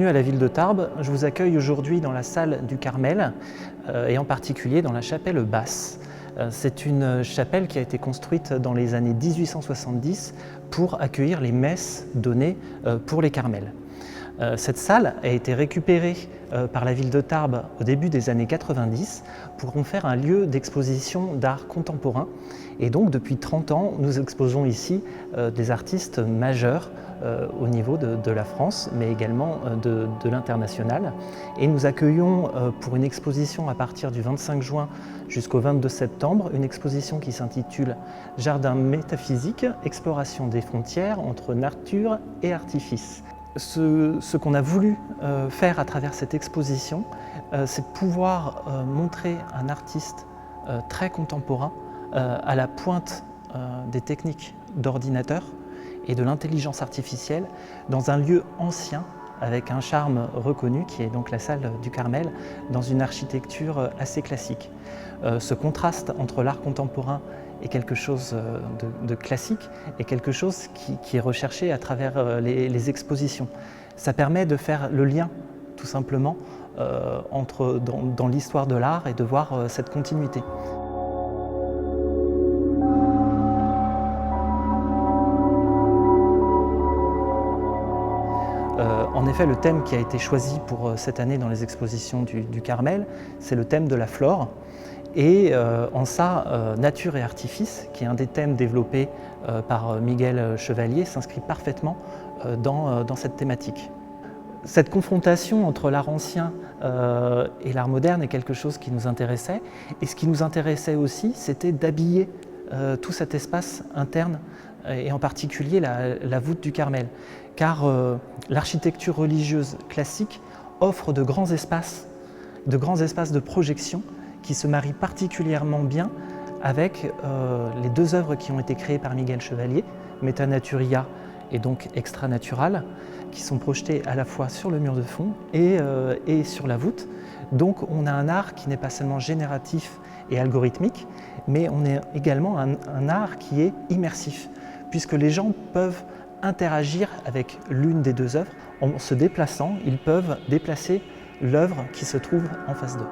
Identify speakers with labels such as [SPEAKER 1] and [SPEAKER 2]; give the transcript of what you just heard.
[SPEAKER 1] Bienvenue à la ville de Tarbes. Je vous accueille aujourd'hui dans la salle du Carmel et en particulier dans la chapelle basse. C'est une chapelle qui a été construite dans les années 1870 pour accueillir les messes données pour les Carmels. Cette salle a été récupérée par la ville de Tarbes au début des années 90 pour en faire un lieu d'exposition d'art contemporain. Et donc depuis 30 ans, nous exposons ici des artistes majeurs au niveau de la France, mais également de l'international. Et nous accueillons pour une exposition à partir du 25 juin jusqu'au 22 septembre, une exposition qui s'intitule « Jardin métaphysique, exploration des frontières entre nature et artifice ». Ce qu'on a voulu faire à travers cette exposition, c'est pouvoir montrer un artiste très contemporain à la pointe des techniques d'ordinateur et de l'intelligence artificielle dans un lieu ancien avec un charme reconnu qui est donc la salle du Carmel dans une architecture assez classique. Ce contraste entre l'art contemporain et quelque chose de classique et quelque chose qui est recherché à travers les expositions. Ça permet de faire le lien tout simplement dans l'histoire de l'art et de voir cette continuité. En effet, le thème qui a été choisi pour cette année dans les expositions du Carmel, c'est le thème de la flore. Et en ça, nature et artifice, qui est un des thèmes développés par Miguel Chevalier, s'inscrit parfaitement dans cette thématique. Cette confrontation entre l'art ancien et l'art moderne est quelque chose qui nous intéressait. Et ce qui nous intéressait aussi, c'était d'habiller tout cet espace interne, et en particulier la voûte du Carmel. Car l'architecture religieuse classique offre de grands espaces de projection qui se marient particulièrement bien avec les deux œuvres qui ont été créées par Miguel Chevalier, Meta Naturia et donc Extra Natural, qui sont projetées à la fois sur le mur de fond et sur la voûte. Donc on a un art qui n'est pas seulement génératif et algorithmique, mais on a également un art qui est immersif, puisque les gens peuvent interagir avec l'une des deux œuvres. En se déplaçant, ils peuvent déplacer l'œuvre qui se trouve en face d'eux.